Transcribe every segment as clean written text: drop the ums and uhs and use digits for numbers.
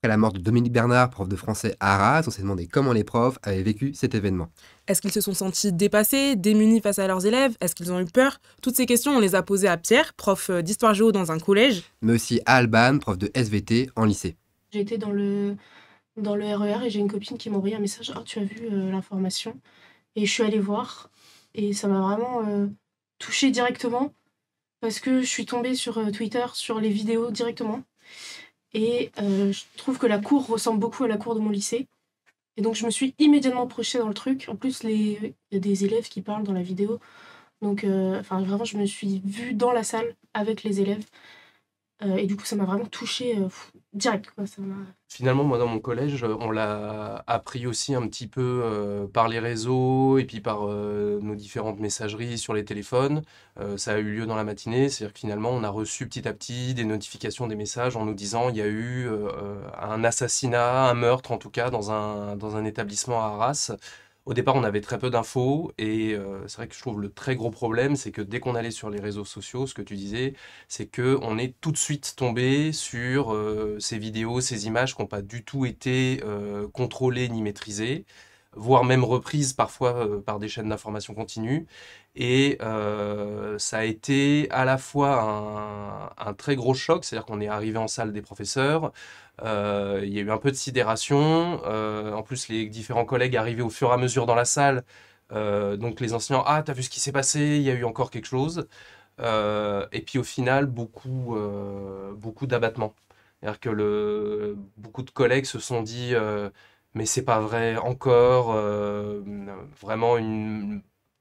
Après la mort de Dominique Bernard, prof de français à Arras, on s'est demandé comment les profs avaient vécu cet événement. Est-ce qu'ils se sont sentis dépassés, démunis face à leurs élèves? Est-ce qu'ils ont eu peur? Toutes ces questions, on les a posées à Pierre, prof d'histoire géo dans un collège. Mais aussi à Alban, prof de SVT en lycée. J'ai été dans le RER et j'ai une copine qui m'a envoyé un message: «Oh, tu as vu l'information?» Et je suis allée voir et ça m'a vraiment touchée directement parce que je suis tombée sur Twitter, sur les vidéos directement. Et je trouve que la cour ressemble beaucoup à la cour de mon lycée. Et donc je me suis immédiatement projetée dans le truc. En plus, il y a des élèves qui parlent dans la vidéo. Donc vraiment, je me suis vue dans la salle avec les élèves. Et du coup, ça m'a vraiment touchée direct, quoi. Finalement, moi, dans mon collège, on l'a appris aussi un petit peu par les réseaux et puis par nos différentes messageries sur les téléphones. Ça a eu lieu dans la matinée, c'est-à-dire que finalement, on a reçu petit à petit des notifications, des messages en nous disant il y a eu un assassinat, un meurtre en tout cas, dans un établissement à Arras. Au départ, on avait très peu d'infos et c'est vrai que je trouve le très gros problème, c'est que dès qu'on allait sur les réseaux sociaux, ce que tu disais, c'est que on est tout de suite tombé sur ces vidéos, ces images qui n'ont pas du tout été contrôlées ni maîtrisées, voire même reprises parfois par des chaînes d'information continue. Et ça a été à la fois un très gros choc, c'est-à-dire qu'on est arrivé en salle des professeurs, il y a eu un peu de sidération. En plus, les différents collègues arrivaient au fur et à mesure dans la salle. Donc les enseignants, ah, t'as vu ce qui s'est passé? Il y a eu encore quelque chose. Et puis au final, beaucoup d'abattement. C'est-à-dire que beaucoup de collègues se sont dit, mais c'est pas vrai encore. Vraiment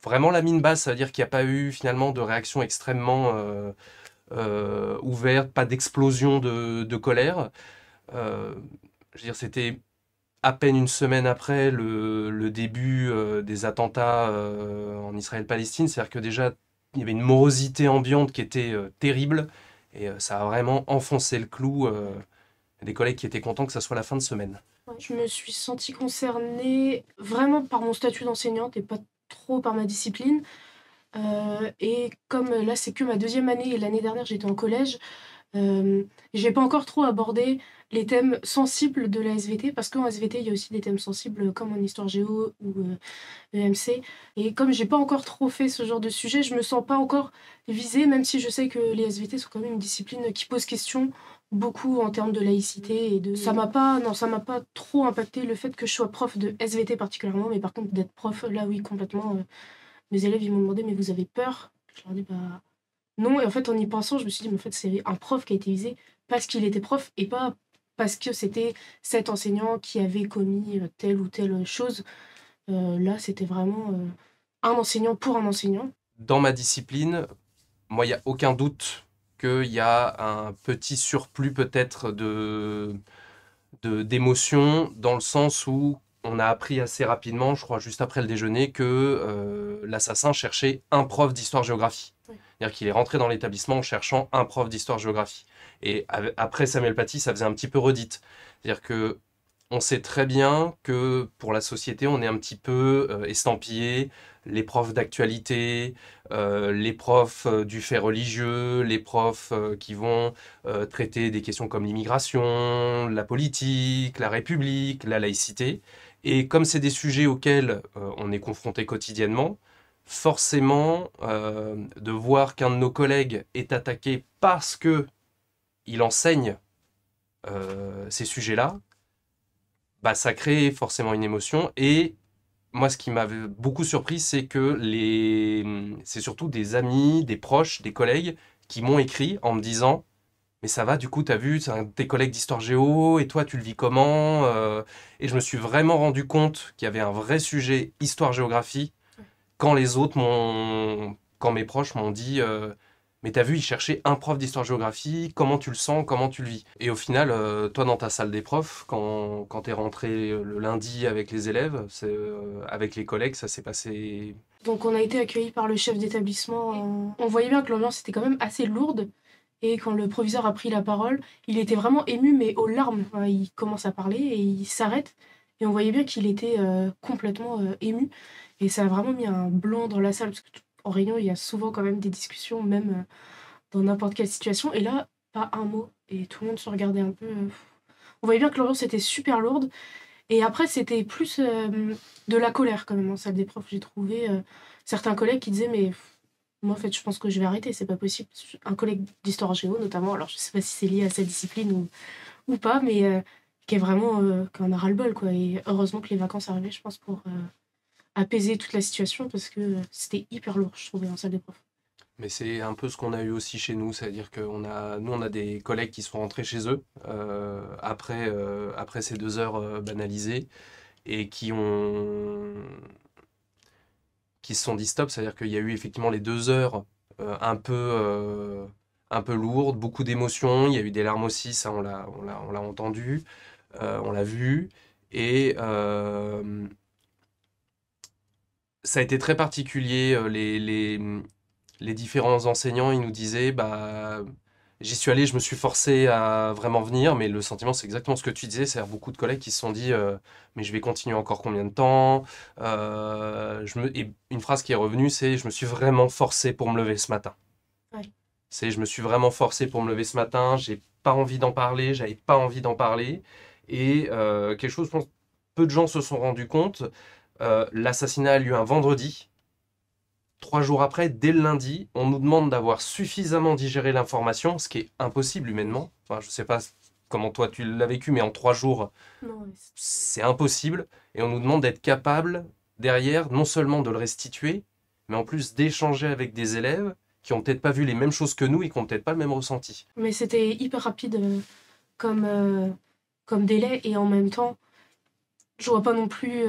vraiment la mine basse, ça veut dire qu'il n'y a pas eu finalement de réaction extrêmement ouverte, pas d'explosion de colère. Euh, je veux dire, c'était à peine une semaine après le début des attentats en Israël-Palestine. C'est-à-dire que déjà, il y avait une morosité ambiante qui était terrible. Et ça a vraiment enfoncé le clou. Des collègues qui étaient contents que ça soit la fin de semaine. Ouais, je me suis sentie concernée vraiment par mon statut d'enseignante et pas trop par ma discipline. Et comme là, c'est que ma deuxième année et l'année dernière, j'étais en collège, j'ai pas encore trop abordé les thèmes sensibles de la SVT, parce qu'en SVT, il y a aussi des thèmes sensibles comme en histoire géo ou EMC. Et comme j'ai pas encore trop fait ce genre de sujet, je me sens pas encore visée, même si je sais que les SVT sont quand même une discipline qui pose question beaucoup en termes de laïcité et de... Ça m'a pas trop impacté le fait que je sois prof de SVT particulièrement, mais par contre d'être prof, là oui, complètement. Mes élèves, ils m'ont demandé: «Mais vous avez peur?» Je leur ai dit: «Bah, non». Et en fait, en y pensant, je me suis dit: «Mais en fait, c'est un prof qui a été visé parce qu'il était prof et pas parce que c'était cet enseignant qui avait commis telle ou telle chose». Là, c'était vraiment un enseignant pour un enseignant. Dans ma discipline, moi, il n'y a aucun doute qu'il y a un petit surplus peut-être d'émotions, dans le sens où on a appris assez rapidement, je crois juste après le déjeuner, que l'assassin cherchait un prof d'histoire-géographie. Oui. C'est-à-dire qu'il est rentré dans l'établissement en cherchant un prof d'histoire-géographie. Et après Samuel Paty, ça faisait un petit peu redite. C'est-à-dire que on sait très bien que pour la société, on est un petit peu estampillé, les profs d'actualité, les profs du fait religieux, les profs qui vont traiter des questions comme l'immigration, la politique, la République, la laïcité. Et comme c'est des sujets auxquels on est confronté quotidiennement, forcément, de voir qu'un de nos collègues est attaqué parce que il enseigne ces sujets-là, bah, ça crée forcément une émotion. Et moi, ce qui m'avait beaucoup surpris, c'est que c'est surtout des amis, des proches, des collègues qui m'ont écrit en me disant: mais ça va, du coup, t'as vu, c'est un de tes collègues d'histoire géo, et toi, tu le vis comment? Et je me suis vraiment rendu compte qu'il y avait un vrai sujet histoire-géographie quand quand mes proches m'ont dit mais t'as vu, ils cherchaient un prof d'histoire-géographie, comment tu le sens, comment tu le vis? Et au final, toi, dans ta salle des profs, quand t'es rentré le lundi avec les élèves, avec les collègues, ça s'est passé... Donc on a été accueillis par le chef d'établissement. On voyait bien que l'ambiance était quand même assez lourde. Et quand le proviseur a pris la parole, il était vraiment ému, mais aux larmes. Enfin, il commence à parler et il s'arrête. Et on voyait bien qu'il était complètement ému. Et ça a vraiment mis un blanc dans la salle, parce qu'en réunion, il y a souvent quand même des discussions, même dans n'importe quelle situation. Et là, pas un mot. Et tout le monde se regardait un peu. On voyait bien que l'ambiance était super lourde. Et après, c'était plus de la colère quand même en salle des profs. J'ai trouvé certains collègues qui disaient mais moi en fait je pense que je vais arrêter, c'est pas possible. Un collègue d'histoire géo notamment, alors je sais pas si c'est lié à sa discipline ou pas, mais qui est vraiment qui en a ras-le-bol quoi. Et heureusement que les vacances arrivaient, je pense, pour apaiser toute la situation parce que c'était hyper lourd, je trouvais, en salle des profs. Mais c'est un peu ce qu'on a eu aussi chez nous, c'est-à-dire nous, on a des collègues qui sont rentrés chez eux après ces 2 heures banalisées et qui se sont dit stop, c'est-à-dire qu'il y a eu effectivement les 2 heures un peu lourdes, beaucoup d'émotions, il y a eu des larmes aussi, ça on l'a entendu, on l'a vu, et ça a été très particulier, les différents enseignants, ils nous disaient, bah, j'y suis allé, je me suis forcé à vraiment venir, mais le sentiment, c'est exactement ce que tu disais, c'est-à-dire beaucoup de collègues qui se sont dit, mais je vais continuer encore combien de temps? Et une phrase qui est revenue, c'est, je me suis vraiment forcé pour me lever ce matin. Ouais. C'est, je me suis vraiment forcé pour me lever ce matin, j'ai pas envie d'en parler, j'avais pas envie d'en parler, et quelque chose, je pense, peu de gens se sont rendus compte, l'assassinat a lieu un vendredi. 3 jours après, dès le lundi, on nous demande d'avoir suffisamment digéré l'information, ce qui est impossible humainement. Enfin, je ne sais pas comment toi tu l'as vécu, mais en 3 jours, Non, ouais, c'est impossible. Et on nous demande d'être capable, derrière, non seulement de le restituer, mais en plus d'échanger avec des élèves qui n'ont peut-être pas vu les mêmes choses que nous et qui n'ont peut-être pas le même ressenti. mais c'était hyper rapide comme délai et en même temps, je vois pas non plus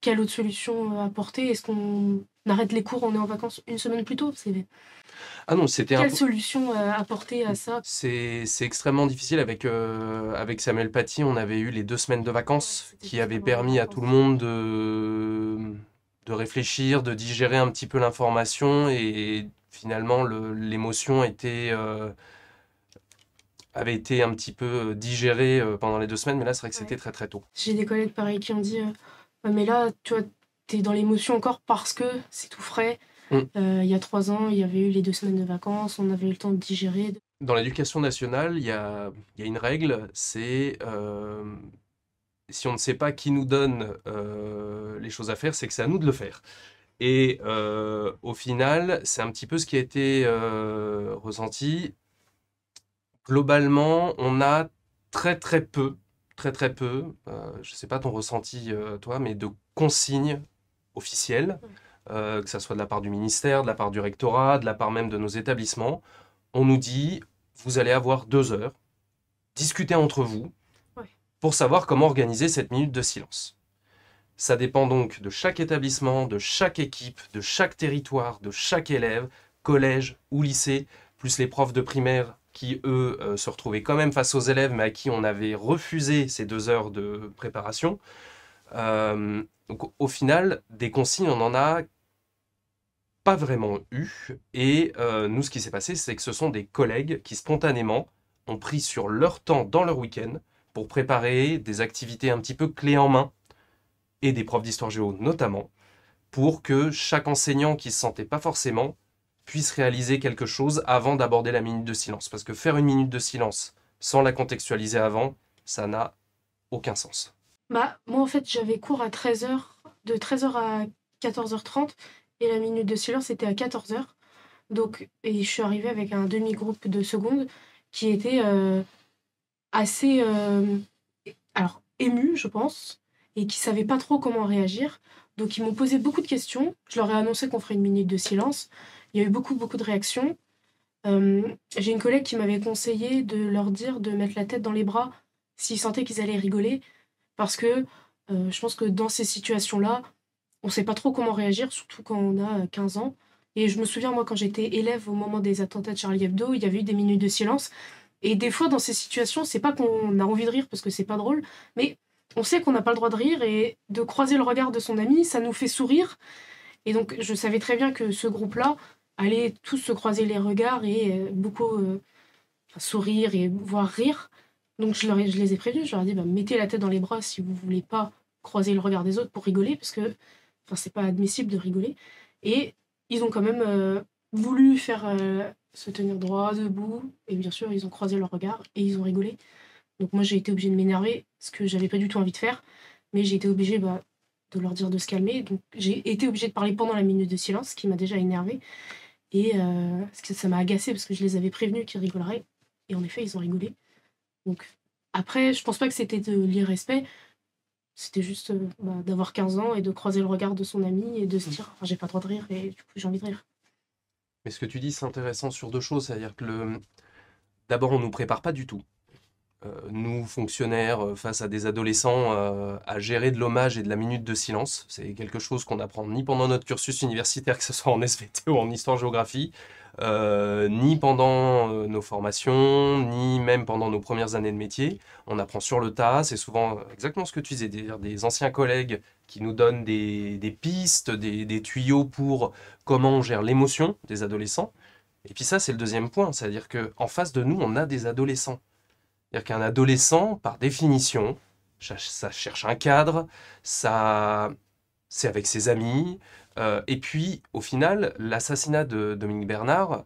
quelle autre solution apporter. Est-ce qu'on arrête les cours, on est en vacances une semaine plus tôt? Ah non, c'était Quelle solution apporter à ça? C'est extrêmement difficile avec Samuel Paty. On avait eu les 2 semaines de vacances Ouais, c'était qui avaient justement permis les à tout le vacances. monde de réfléchir, de digérer un petit peu l'information et finalement l'émotion avait été un petit peu digérée pendant les 2 semaines, mais là c'est vrai que c'était Ouais. très très tôt. J'ai des collègues pareils qui ont dit ouais, mais là, tu vois, t'es dans l'émotion encore parce que c'est tout frais. Mm. Il y a 3 ans, il y avait eu les 2 semaines de vacances, on avait eu le temps de digérer. Dans l'éducation nationale, il y a une règle, c'est si on ne sait pas qui nous donne les choses à faire, c'est que c'est à nous de le faire. Et au final, c'est un petit peu ce qui a été ressenti. Globalement, on a très très peu, je ne sais pas ton ressenti toi, mais de consignes officielles, que ça soit de la part du ministère, de la part du rectorat, de la part même de nos établissements. On nous dit, vous allez avoir 2 heures, discutez entre vous, Ouais. pour savoir comment organiser cette minute de silence. Ça dépend donc de chaque établissement, de chaque équipe, de chaque territoire, de chaque élève, collège ou lycée, plus les profs de primaire qui, eux, se retrouvaient quand même face aux élèves, mais à qui on avait refusé ces 2 heures de préparation. Donc, au final, des consignes, on n'en a pas vraiment eu. Et nous, ce qui s'est passé, c'est que ce sont des collègues qui, spontanément, ont pris sur leur temps dans leur week-end pour préparer des activités un petit peu clés en main, et des profs d'histoire géo notamment, pour que chaque enseignant qui ne se sentait pas forcément puisse réaliser quelque chose avant d'aborder la minute de silence. Parce que faire une minute de silence sans la contextualiser avant, ça n'a aucun sens. Bah, moi, en fait, j'avais cours à 13h, de 13h à 14h30, et la minute de silence était à 14h. Donc, et je suis arrivée avec un demi-groupe de seconde qui était assez alors, ému, je pense, et qui savait pas trop comment réagir. Donc, ils m'ont posé beaucoup de questions. Je leur ai annoncé qu'on ferait une minute de silence. Il y a eu beaucoup de réactions. J'ai une collègue qui m'avait conseillé de leur dire de mettre la tête dans les bras s'ils sentaient qu'ils allaient rigoler. Parce que je pense que dans ces situations-là, on sait pas trop comment réagir, surtout quand on a 15 ans. Et je me souviens, moi, quand j'étais élève au moment des attentats de Charlie Hebdo, il y avait eu des minutes de silence. Et des fois, dans ces situations, c'est pas qu'on a envie de rire parce que c'est pas drôle, mais on sait qu'on n'a pas le droit de rire et de croiser le regard de son ami, ça nous fait sourire. Et donc, je savais très bien que ce groupe-là allait tous se croiser les regards et beaucoup sourire et voire rire. Donc, je les ai prévenus, je leur ai dit, bah, mettez la tête dans les bras si vous voulez pas croiser le regard des autres pour rigoler, parce que c'est pas admissible de rigoler. Et ils ont quand même voulu faire se tenir droit, debout, et bien sûr, ils ont croisé leur regard et ils ont rigolé. Donc moi, j'ai été obligée de m'énerver, ce que j'avais pas du tout envie de faire, mais j'ai été obligée de leur dire de se calmer. Donc j'ai été obligée de parler pendant la minute de silence, ce qui m'a déjà énervée. Et parce que ça m'a agacée, parce que je les avais prévenus qu'ils rigoleraient. Et en effet, ils ont rigolé. Donc après, je pense pas que c'était de l'irrespect. C'était juste d'avoir 15 ans et de croiser le regard de son ami et de se dire, j'ai pas le droit de rire et du coup, j'ai envie de rire. Mais ce que tu dis, c'est intéressant sur deux choses. C'est-à-dire que d'abord, on ne nous prépare pas du tout. Nous, fonctionnaires, face à des adolescents, à gérer de l'hommage et de la minute de silence. C'est quelque chose qu'on apprend ni pendant notre cursus universitaire, que ce soit en SVT ou en histoire-géographie, ni pendant nos formations, ni même pendant nos premières années de métier. On apprend sur le tas. C'est souvent exactement ce que tu disais, des anciens collègues qui nous donnent des pistes, des tuyaux pour comment on gère l'émotion des adolescents. Et puis ça, c'est le deuxième point. C'est-à-dire qu'en face de nous, on a des adolescents. C'est-à-dire qu'un adolescent, par définition, ça cherche un cadre, ça, c'est avec ses amis. Et puis, au final, l'assassinat de Dominique Bernard,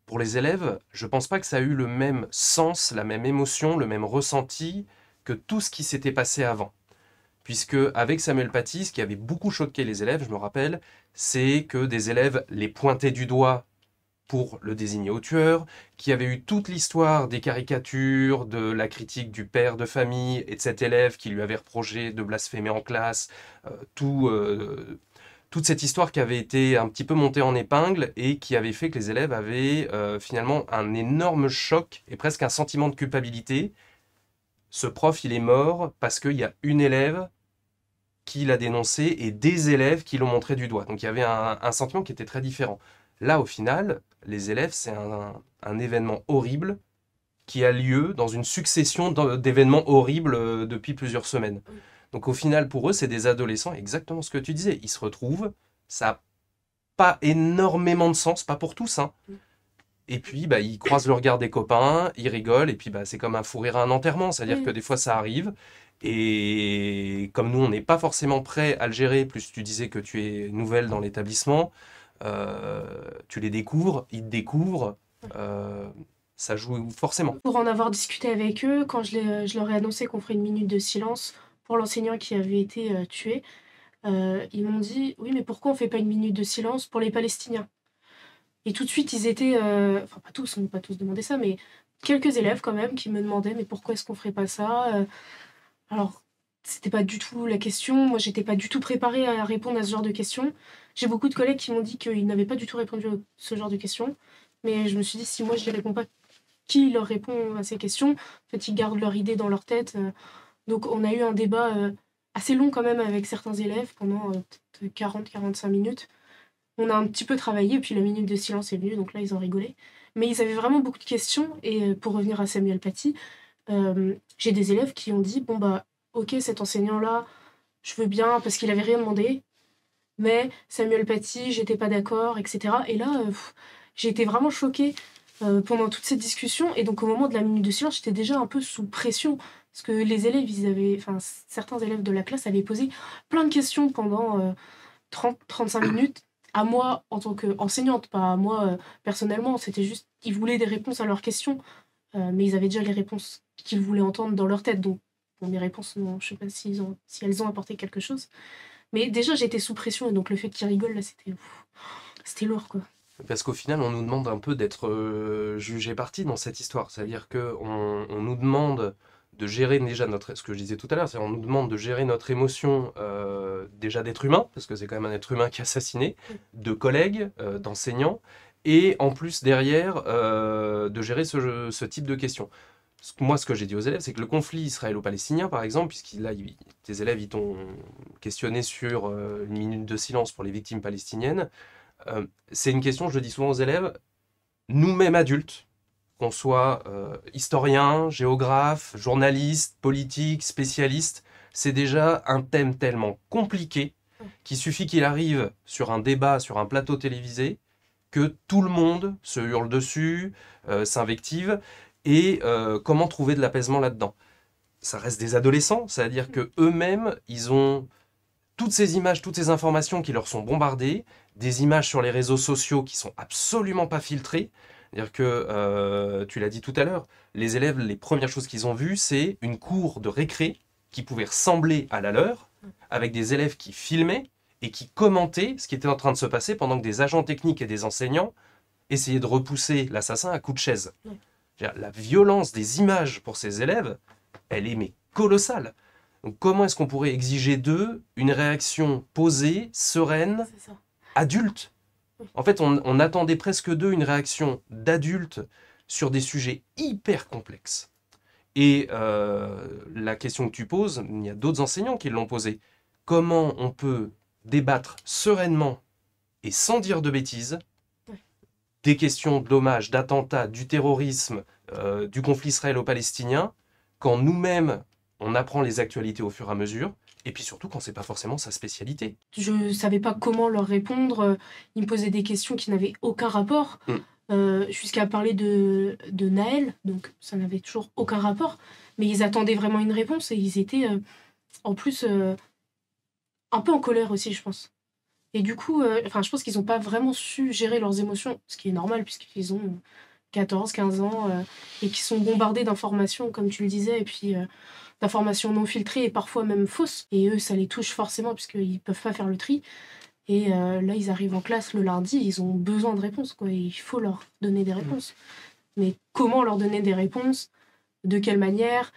pour les élèves, je ne pense pas que ça a eu le même sens, la même émotion, le même ressenti que tout ce qui s'était passé avant. Puisque avec Samuel Paty, ce qui avait beaucoup choqué les élèves, je me rappelle, c'est que des élèves les pointaient du doigt pour le désigner au tueur, qui avait eu toute l'histoire des caricatures, de la critique du père de famille et de cet élève qui lui avait reproché de blasphémer en classe, toute cette histoire qui avait été un petit peu montée en épingle et qui avait fait que les élèves avaient finalement un énorme choc et presque un sentiment de culpabilité. Ce prof, il est mort parce qu'il y a une élève qui l'a dénoncé et des élèves qui l'ont montré du doigt. Donc il y avait un sentiment qui était très différent. Là, au final, les élèves, c'est un événement horrible qui a lieu dans une succession d'événements horribles depuis plusieurs semaines. Donc au final, pour eux, c'est des adolescents, exactement ce que tu disais. Ils se retrouvent, ça n'a pas énormément de sens, pas pour tous, hein. Et puis, ils croisent le regard des copains, ils rigolent, et puis c'est comme un fou rire à un enterrement. C'est-à-dire que des fois, ça arrive. Et comme nous, on n'est pas forcément prêt à le gérer, plus tu disais que tu es nouvelle dans l'établissement, tu les découvres, ils te découvrent, ça joue forcément. Pour en avoir discuté avec eux, quand je leur ai annoncé qu'on ferait une minute de silence pour l'enseignant qui avait été tué, ils m'ont dit « Oui, mais pourquoi on fait pas une minute de silence pour les Palestiniens ?» Et tout de suite, ils étaient... Enfin, pas tous, on n'a pas tous demandé ça, mais quelques élèves quand même qui me demandaient « Mais pourquoi est-ce qu'on ferait pas ça ?» Alors, c'était pas du tout la question. Moi, j'étais pas du tout préparée à répondre à ce genre de questions. J'ai beaucoup de collègues qui m'ont dit qu'ils n'avaient pas du tout répondu à ce genre de questions. Mais je me suis dit, si moi, je ne réponds pas, qui leur répond à ces questions? En fait, ils gardent leur idée dans leur tête. Donc, on a eu un débat assez long quand même avec certains élèves pendant peut-être 40-45 minutes. On a un petit peu travaillé, puis la minute de silence est venue, donc là, ils ont rigolé. Mais ils avaient vraiment beaucoup de questions. Et pour revenir à Samuel Paty, j'ai des élèves qui ont dit, ok, cet enseignant-là, je veux bien, parce qu'il avait rien demandé, mais Samuel Paty, j'étais pas d'accord, etc. Et là, j'ai été vraiment choquée pendant toute cette discussion, et donc au moment de la minute de silence, j'étais déjà un peu sous pression, parce que les élèves, certains élèves de la classe avaient posé plein de questions pendant 30-35 minutes, à moi en tant qu'enseignante, pas à moi personnellement, c'était juste, ils voulaient des réponses à leurs questions, mais ils avaient déjà les réponses qu'ils voulaient entendre dans leur tête, donc mes réponses, non, je sais pas si elles ont apporté quelque chose. Mais déjà, j'étais sous pression, et donc le fait qu'ils rigolent, là, c'était lourd, quoi. Parce qu'au final, on nous demande un peu d'être jugé parti dans cette histoire. C'est-à-dire qu'on nous demande de gérer déjà ce que je disais tout à l'heure, c'est on nous demande de gérer notre émotion déjà d'être humain, parce que c'est quand même un être humain qui est assassiné, de collègues, d'enseignants, et en plus derrière, de gérer ce type de questions. Moi, ce que j'ai dit aux élèves, c'est que le conflit israélo-palestinien, par exemple, tes élèves ils t'ont questionné sur une minute de silence pour les victimes palestiniennes, c'est une question, je le dis souvent aux élèves, nous-mêmes adultes, qu'on soit historien, géographe, journaliste, politique, spécialiste, c'est déjà un thème tellement compliqué qu'il suffit qu'il arrive sur un débat, sur un plateau télévisé, que tout le monde se hurle dessus, s'invective, et comment trouver de l'apaisement là-dedans. Ça reste des adolescents, c'est-à-dire qu'eux-mêmes, ils ont toutes ces images, toutes ces informations qui leur sont bombardées, des images sur les réseaux sociaux qui sont absolument pas filtrées, C'est-à-dire que, tu l'as dit tout à l'heure, les élèves, les premières choses qu'ils ont vues, c'est une cour de récré qui pouvait ressembler à la leur, avec des élèves qui filmaient et qui commentaient ce qui était en train de se passer pendant que des agents techniques et des enseignants essayaient de repousser l'assassin à coups de chaise. Ouais. C'est-à-dire, la violence des images pour ces élèves, elle est mais colossale. Donc comment est-ce qu'on pourrait exiger d'eux une réaction posée, sereine, C'est ça. adulte? Oui. En fait, on attendait presque d'eux une réaction d'adulte sur des sujets hyper complexes. Et la question que tu poses, il y a d'autres enseignants qui l'ont posée. Comment on peut débattre sereinement et sans dire de bêtises Ouais. des questions de dommages, d'attentats, du terrorisme, du conflit israélo-palestinien, quand nous-mêmes, on apprend les actualités au fur et à mesure, et puis surtout quand c'est pas forcément sa spécialité. Je savais pas comment leur répondre. Ils me posaient des questions qui n'avaient aucun rapport. Jusqu'à parler de Naël, donc ça n'avait toujours aucun rapport. Mais ils attendaient vraiment une réponse et ils étaient en plus un peu en colère aussi, je pense. Et du coup, je pense qu'ils n'ont pas vraiment su gérer leurs émotions, ce qui est normal puisqu'ils ont 14, 15 ans et qui sont bombardés d'informations, comme tu le disais, et puis d'informations non filtrées et parfois même fausses. Et eux, ça les touche forcément puisqu'ils ne peuvent pas faire le tri. Et là, ils arrivent en classe le lundi, ils ont besoin de réponses, quoi. Il faut leur donner des réponses. Mais comment leur donner des réponses? De quelle manière?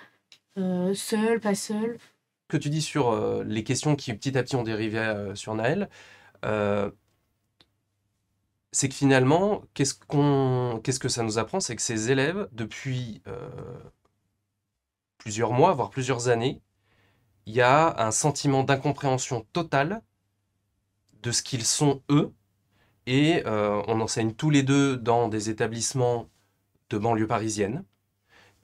Seul, pas seul? Que tu dis sur les questions qui petit à petit ont dérivé sur Naël, c'est que finalement, qu'est-ce que ça nous apprend? C'est que ces élèves, depuis plusieurs mois, voire plusieurs années, il y a un sentiment d'incompréhension totale de ce qu'ils sont eux, et on enseigne tous les deux dans des établissements de banlieue parisienne,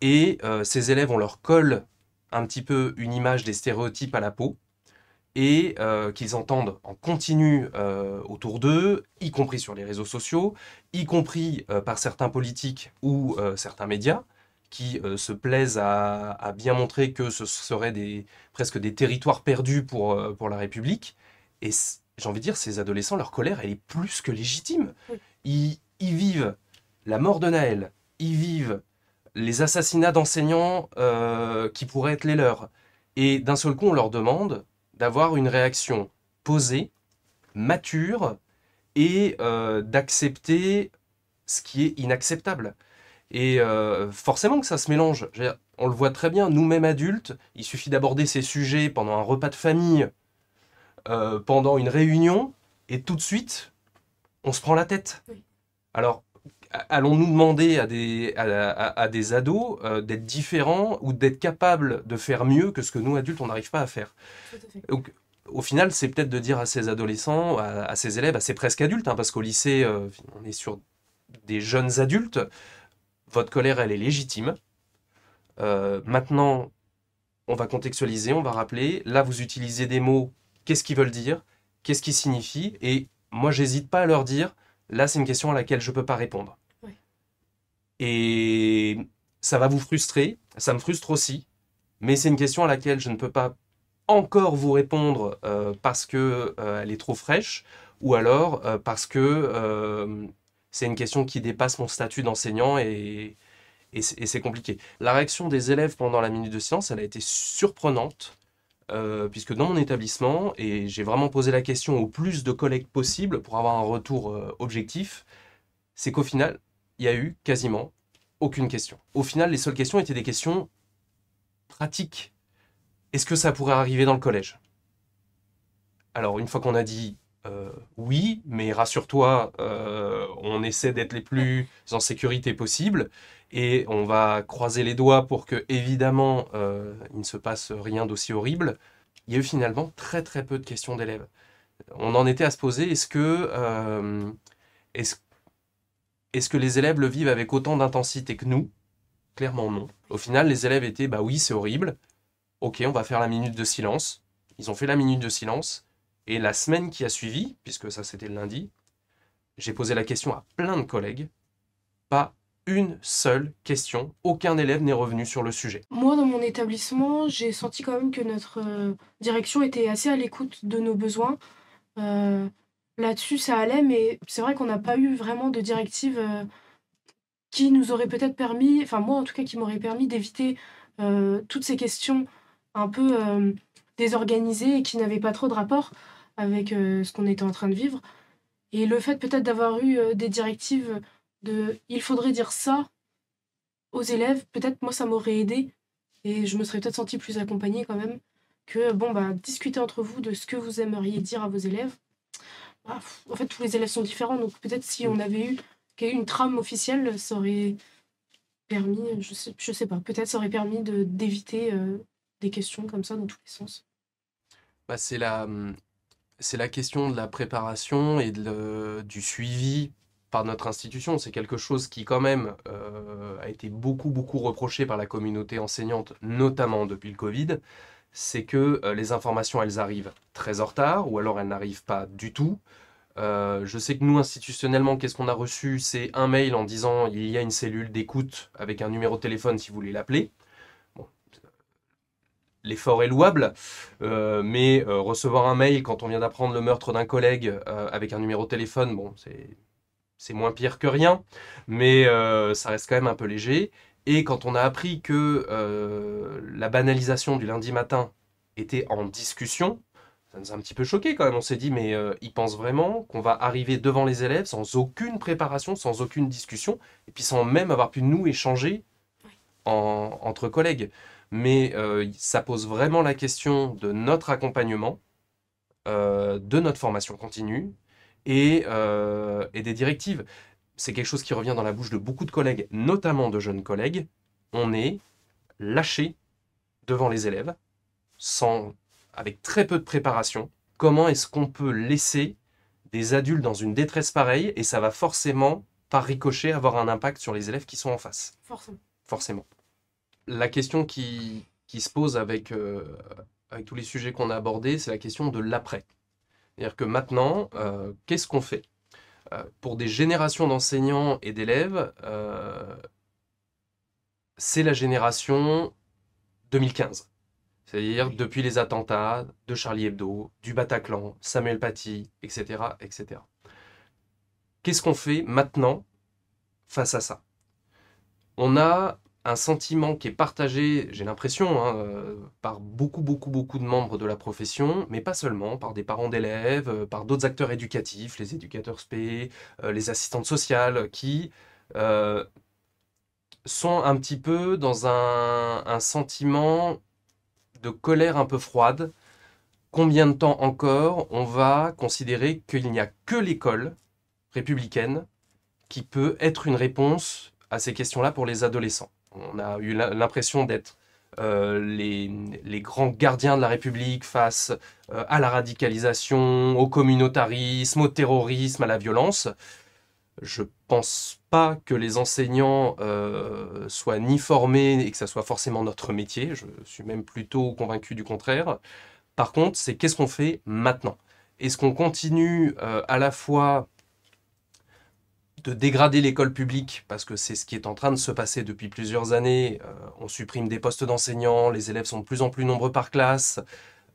et ces élèves, on leur colle un petit peu une image des stéréotypes à la peau, et qu'ils entendent en continu autour d'eux, y compris sur les réseaux sociaux, y compris par certains politiques ou certains médias, qui se plaisent à bien montrer que ce seraient presque des territoires perdus pour la République. Et j'ai envie de dire, ces adolescents, leur colère, elle est plus que légitime. Ils vivent la mort de Naël, ils vivent les assassinats d'enseignants qui pourraient être les leurs. Et d'un seul coup, on leur demande d'avoir une réaction posée, mature, et d'accepter ce qui est inacceptable. Et forcément que ça se mélange. Je veux dire, on le voit très bien, nous-mêmes adultes, il suffit d'aborder ces sujets pendant un repas de famille, pendant une réunion, et tout de suite, on se prend la tête. Oui. Alors, allons-nous demander à des ados d'être différents ou d'être capables de faire mieux que ce que nous, adultes, on n'arrive pas à faire? Tout à fait. Donc, au final, c'est peut-être de dire à ces adolescents, à ces élèves, à ces presque adultes, hein, parce qu'au lycée, on est sur des jeunes adultes, votre colère, elle est légitime. Maintenant, on va contextualiser, on va rappeler. Là, vous utilisez des mots, qu'est-ce qu'ils veulent dire? Qu'est-ce qu'ils signifient? Et moi, j'hésite pas à leur dire, là, c'est une question à laquelle je peux pas répondre. Ouais. Et ça va vous frustrer, ça me frustre aussi, mais c'est une question à laquelle je ne peux pas encore vous répondre parce que elle est trop fraîche, ou alors parce que c'est une question qui dépasse mon statut d'enseignant et c'est compliqué. La réaction des élèves pendant la minute de silence, elle a été surprenante, puisque dans mon établissement, et j'ai vraiment posé la question au plus de collègues possible pour avoir un retour objectif, c'est qu'au final, il y a eu quasiment aucune question. Au final, les seules questions étaient des questions pratiques. Est-ce que ça pourrait arriver dans le collège? Alors, une fois qu'on a dit oui, mais rassure-toi, on essaie d'être les plus en sécurité possible et on va croiser les doigts pour que, évidemment, il ne se passe rien d'aussi horrible. Il y a eu finalement très très peu de questions d'élèves. On en était à se poser, est-ce que les élèves le vivent avec autant d'intensité que nous? Clairement non. Au final, les élèves étaient, bah oui, c'est horrible. Ok, on va faire la minute de silence. Ils ont fait la minute de silence. Et la semaine qui a suivi, puisque ça c'était le lundi, j'ai posé la question à plein de collègues. Pas une seule question. Aucun élève n'est revenu sur le sujet. Moi, dans mon établissement, j'ai senti quand même que notre direction était assez à l'écoute de nos besoins. Là-dessus, ça allait, mais c'est vrai qu'on n'a pas eu vraiment de directive qui nous aurait peut-être permis, enfin moi en tout cas, qui m'aurait permis d'éviter toutes ces questions un peu désorganisées et qui n'avaient pas trop de rapport avec ce qu'on était en train de vivre. Et le fait peut-être d'avoir eu des directives de il faudrait dire ça aux élèves, peut-être moi ça m'aurait aidé et je me serais peut-être sentie plus accompagnée quand même que bon bah discuter entre vous de ce que vous aimeriez dire à vos élèves. Bah, en fait tous les élèves sont différents donc peut-être si on avait eu une trame officielle ça aurait permis, je sais pas, peut-être ça aurait permis d'éviter des questions comme ça dans tous les sens. Bah, c'est la question de la préparation et du suivi par notre institution. C'est quelque chose qui, quand même, a été beaucoup, beaucoup reproché par la communauté enseignante, notamment depuis le Covid. C'est que les informations, elles arrivent très en retard, ou alors elles n'arrivent pas du tout. Je sais que nous, institutionnellement, qu'est-ce qu'on a reçu? C'est un mail en disant il y a une cellule d'écoute avec un numéro de téléphone si vous voulez l'appeler. Bon, l'effort est louable, mais recevoir un mail quand on vient d'apprendre le meurtre d'un collègue avec un numéro de téléphone, bon, c'est moins pire que rien, mais ça reste quand même un peu léger. Et quand on a appris que la banalisation du lundi matin était en discussion, ça nous a un petit peu choqué quand même. On s'est dit, mais ils pensent vraiment qu'on va arriver devant les élèves sans aucune préparation, sans aucune discussion, et puis sans même avoir pu nous échanger entre collègues. Mais ça pose vraiment la question de notre accompagnement, de notre formation continue et des directives. C'est quelque chose qui revient dans la bouche de beaucoup de collègues, notamment de jeunes collègues. On est lâché devant les élèves, avec très peu de préparation. Comment est-ce qu'on peut laisser des adultes dans une détresse pareille et ça va forcément, par ricochet, avoir un impact sur les élèves qui sont en face. Forcément. La question qui se pose avec tous les sujets qu'on a abordés, c'est la question de l'après. C'est-à-dire que maintenant, qu'est-ce qu'on fait? Pour des générations d'enseignants et d'élèves, c'est la génération 2015. C'est-à-dire depuis les attentats de Charlie Hebdo, du Bataclan, Samuel Paty, etc., etc. Qu'est-ce qu'on fait maintenant face à ça? On a un sentiment qui est partagé, j'ai l'impression, par beaucoup de membres de la profession, mais pas seulement, par des parents d'élèves, par d'autres acteurs éducatifs, les éducateurs spé, les assistantes sociales, qui sont un petit peu dans un sentiment de colère un peu froide. Combien de temps encore on va considérer qu'il n'y a que l'école républicaine qui peut être une réponse à ces questions-là pour les adolescents? On a eu l'impression d'être les grands gardiens de la République face à la radicalisation, au communautarisme, au terrorisme, à la violence. Je pense pas que les enseignants soient ni formés et que ça soit forcément notre métier. Je suis même plutôt convaincu du contraire. Par contre, c'est qu'est-ce qu'on fait maintenant? Est-ce qu'on continue à la fois de dégrader l'école publique, parce que c'est ce qui est en train de se passer depuis plusieurs années, on supprime des postes d'enseignants, les élèves sont de plus en plus nombreux par classe.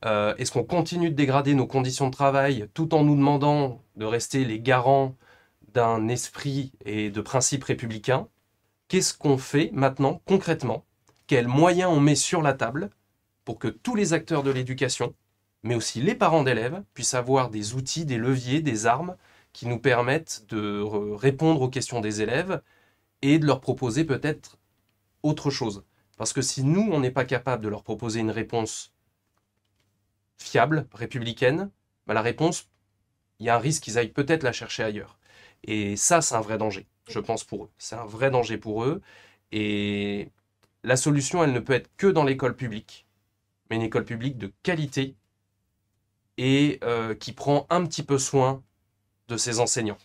Est-ce qu'on continue de dégrader nos conditions de travail tout en nous demandant de rester les garants d'un esprit et de principes républicains? Qu'est-ce qu'on fait maintenant concrètement? Quels moyens on met sur la table pour que tous les acteurs de l'éducation, mais aussi les parents d'élèves, puissent avoir des outils, des leviers, des armes qui nous permettent de répondre aux questions des élèves et de leur proposer peut-être autre chose. Parce que si nous, on n'est pas capable de leur proposer une réponse fiable, républicaine, bah la réponse, il y a un risque qu'ils aillent peut-être la chercher ailleurs. Et ça, c'est un vrai danger, je pense, pour eux. C'est un vrai danger pour eux. Et la solution, elle ne peut être que dans l'école publique, mais une école publique de qualité et qui prend un petit peu soin de ses enseignants.